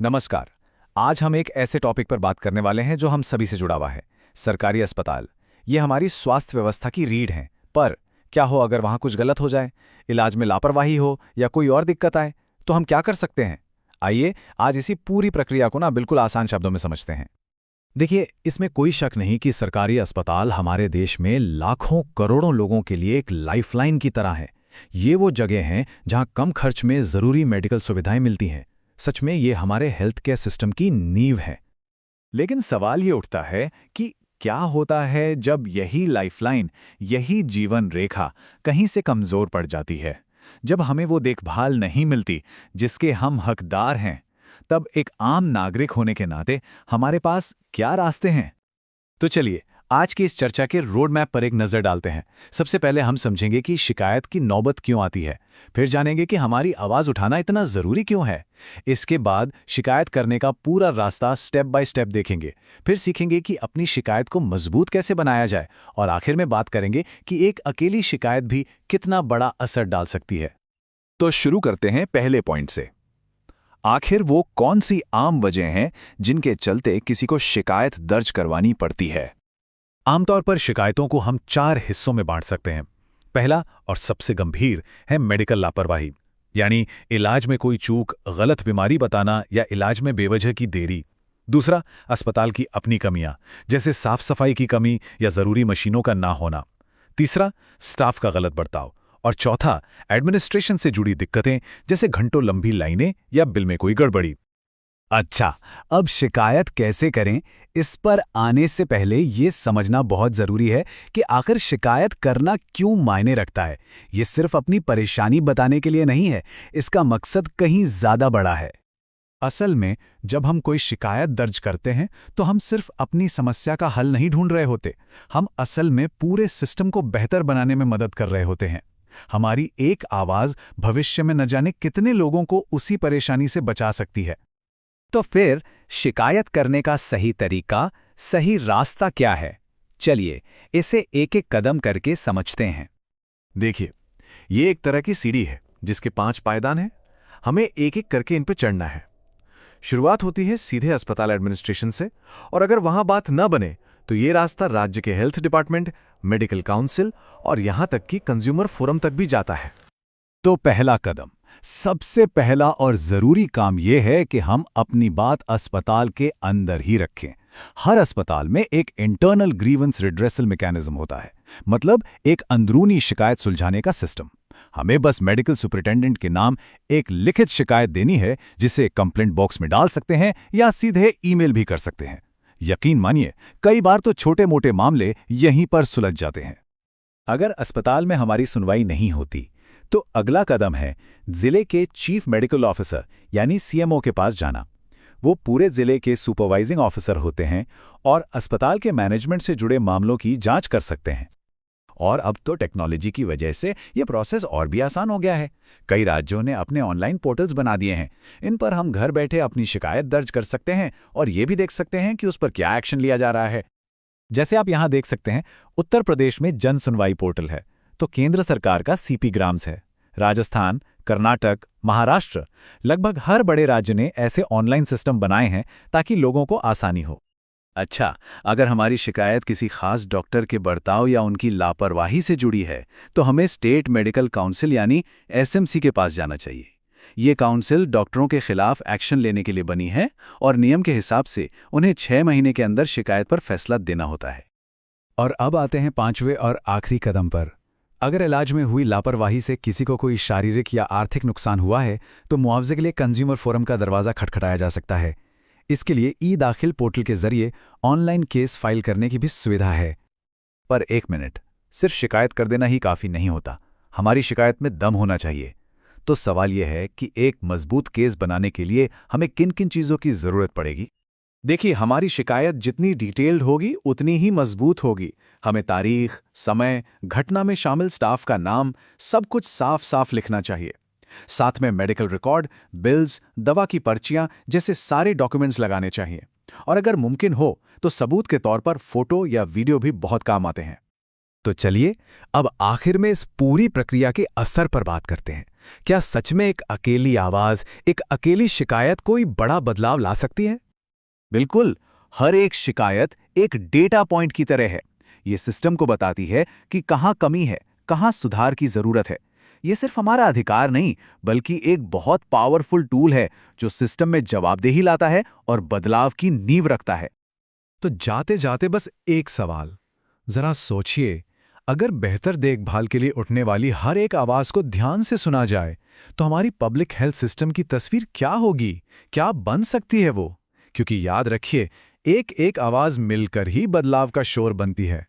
नमस्कार। आज हम एक ऐसे टॉपिक पर बात करने वाले हैं जो हम सभी से जुड़ा हुआ है। सरकारी अस्पताल। ये हमारी स्वास्थ्य व्यवस्था की रीढ़ हैं। पर क्या हो अगर वहाँ कुछ गलत हो जाए, इलाज में लापरवाही हो या कोई और दिक्कत आए, तो हम क्या कर सकते हैं? आइए आज इसी पूरी प्रक्रिया को बिल्कुल आसान शब्दों में समझते हैं। देखिए, इसमें कोई शक नहीं कि सरकारी अस्पताल हमारे देश में लाखों करोड़ों लोगों के लिए एक लाइफलाइन की तरह है। ये वो जगह हैं जहां कम खर्च में जरूरी मेडिकल सुविधाएं मिलती हैं। सच में ये हमारे हेल्थ केयर सिस्टम की नींव है। लेकिन सवाल ये उठता है कि क्या होता है जब यही लाइफलाइन, यही जीवन रेखा कहीं से कमजोर पड़ जाती है, जब हमें वो देखभाल नहीं मिलती जिसके हम हकदार हैं। तब एक आम नागरिक होने के नाते हमारे पास क्या रास्ते हैं? तो चलिए आज की इस चर्चा के रोड मैप पर एक नज़र डालते हैं। सबसे पहले हम समझेंगे कि शिकायत की नौबत क्यों आती है, फिर जानेंगे कि हमारी आवाज़ उठाना इतना ज़रूरी क्यों है। इसके बाद शिकायत करने का पूरा रास्ता स्टेप बाय स्टेप देखेंगे, फिर सीखेंगे कि अपनी शिकायत को मजबूत कैसे बनाया जाए, और आखिर में बात करेंगे कि एक अकेली शिकायत भी कितना बड़ा असर डाल सकती है। तो शुरू करते हैं पहले पॉइंट से। आखिर वो कौन सी आम वजह हैं जिनके चलते किसी को शिकायत दर्ज करवानी पड़ती है? आमतौर पर शिकायतों को हम 4 हिस्सों में बांट सकते हैं। पहला और सबसे गंभीर है मेडिकल लापरवाही, यानी इलाज में कोई चूक, गलत बीमारी बताना या इलाज में बेवजह की देरी। दूसरा, अस्पताल की अपनी कमियां, जैसे साफ सफाई की कमी या जरूरी मशीनों का ना होना। तीसरा, स्टाफ का गलत बर्ताव। और चौथा, एडमिनिस्ट्रेशन से जुड़ी दिक्कतें, जैसे घंटों लंबी लाइनें या बिल में कोई गड़बड़ी। अच्छा, अब शिकायत कैसे करें, इस पर आने से पहले ये समझना बहुत ज़रूरी है कि आखिर शिकायत करना क्यों मायने रखता है। ये सिर्फ अपनी परेशानी बताने के लिए नहीं है, इसका मकसद कहीं ज़्यादा बड़ा है। असल में जब हम कोई शिकायत दर्ज करते हैं तो हम सिर्फ अपनी समस्या का हल नहीं ढूंढ रहे होते, हम असल में पूरे सिस्टम को बेहतर बनाने में मदद कर रहे होते हैं। हमारी एक आवाज़ भविष्य में न जाने कितने लोगों को उसी परेशानी से बचा सकती है। तो फिर शिकायत करने का सही तरीका, सही रास्ता क्या है? चलिए इसे एक एक कदम करके समझते हैं। देखिए, ये एक तरह की सीढ़ी है जिसके 5 पायदान हैं। हमें एक एक करके इन पर चढ़ना है। शुरुआत होती है सीधे अस्पताल एडमिनिस्ट्रेशन से, और अगर वहां बात न बने तो ये रास्ता राज्य के हेल्थ डिपार्टमेंट, मेडिकल काउंसिल और यहां तक कि कंज्यूमर फोरम तक भी जाता है। तो पहला कदम, सबसे पहला और जरूरी काम यह है कि हम अपनी बात अस्पताल के अंदर ही रखें। हर अस्पताल में एक इंटरनल ग्रीवेंस रिड्रेसल मैकेनिज्म होता है, मतलब एक अंदरूनी शिकायत सुलझाने का सिस्टम। हमें बस मेडिकल सुपरिटेंडेंट के नाम एक लिखित शिकायत देनी है, जिसे कंप्लेंट बॉक्स में डाल सकते हैं या सीधे ईमेल भी कर सकते हैं। यकीन मानिए, कई बार तो छोटे मोटे मामले यहीं पर सुलझ जाते हैं। अगर अस्पताल में हमारी सुनवाई नहीं होती तो अगला कदम है जिले के चीफ मेडिकल ऑफिसर यानी सीएमओ के पास जाना। वो पूरे जिले के सुपरवाइजिंग ऑफिसर होते हैं और अस्पताल के मैनेजमेंट से जुड़े मामलों की जांच कर सकते हैं। और अब तो टेक्नोलॉजी की वजह से ये प्रोसेस और भी आसान हो गया है। कई राज्यों ने अपने ऑनलाइन पोर्टल्स बना दिए हैं। इन पर हम घर बैठे अपनी शिकायत दर्ज कर सकते हैं और ये भी देख सकते हैं कि उस पर क्या एक्शन लिया जा रहा है। जैसे आप यहाँ देख सकते हैं, उत्तर प्रदेश में जन सुनवाई पोर्टल है, तो केंद्र सरकार का सीपी ग्राम्स है। राजस्थान, कर्नाटक, महाराष्ट्र, लगभग हर बड़े राज्य ने ऐसे ऑनलाइन सिस्टम बनाए हैं ताकि लोगों को आसानी हो। अच्छा, अगर हमारी शिकायत किसी खास डॉक्टर के बर्ताव या उनकी लापरवाही से जुड़ी है तो हमें स्टेट मेडिकल काउंसिल यानी एसएमसी के पास जाना चाहिए। ये काउंसिल डॉक्टरों के खिलाफ एक्शन लेने के लिए बनी है और नियम के हिसाब से उन्हें 6 महीने के अंदर शिकायत पर फैसला देना होता है। और अब आते हैं 5वें और आखिरी कदम पर। अगर इलाज में हुई लापरवाही से किसी को कोई शारीरिक या आर्थिक नुकसान हुआ है तो मुआवजे के लिए कंज्यूमर फोरम का दरवाज़ा खटखटाया जा सकता है। इसके लिए ई दाखिल पोर्टल के जरिए ऑनलाइन केस फाइल करने की भी सुविधा है। पर एक मिनट, सिर्फ शिकायत कर देना ही काफ़ी नहीं होता, हमारी शिकायत में दम होना चाहिए। तो सवाल यह है कि एक मजबूत केस बनाने के लिए हमें किन किन चीज़ों की ज़रूरत पड़ेगी? देखिए, हमारी शिकायत जितनी डिटेल्ड होगी उतनी ही मजबूत होगी। हमें तारीख, समय, घटना में शामिल स्टाफ का नाम, सब कुछ साफ साफ लिखना चाहिए। साथ में मेडिकल रिकॉर्ड, बिल्स, दवा की पर्चियां जैसे सारे डॉक्यूमेंट्स लगाने चाहिए। और अगर मुमकिन हो तो सबूत के तौर पर फोटो या वीडियो भी बहुत काम आते हैं। तो चलिए अब आखिर में इस पूरी प्रक्रिया के असर पर बात करते हैं। क्या सच में एक अकेली आवाज, एक अकेली शिकायत कोई बड़ा बदलाव ला सकती है? बिल्कुल, हर एक शिकायत एक डेटा पॉइंट की तरह है। ये सिस्टम को बताती है कि कहाँ कमी है, कहाँ सुधार की जरूरत है। ये सिर्फ हमारा अधिकार नहीं, बल्कि एक बहुत पावरफुल टूल है जो सिस्टम में जवाबदेही लाता है और बदलाव की नींव रखता है। तो जाते जाते बस एक सवाल, जरा सोचिए, अगर बेहतर देखभाल के लिए उठने वाली हर एक आवाज को ध्यान से सुना जाए, तो हमारी पब्लिक हेल्थ सिस्टम की तस्वीर क्या होगी, क्या बन सकती है वो? क्योंकि याद रखिए, एक एक आवाज मिलकर ही बदलाव का शोर बनती है।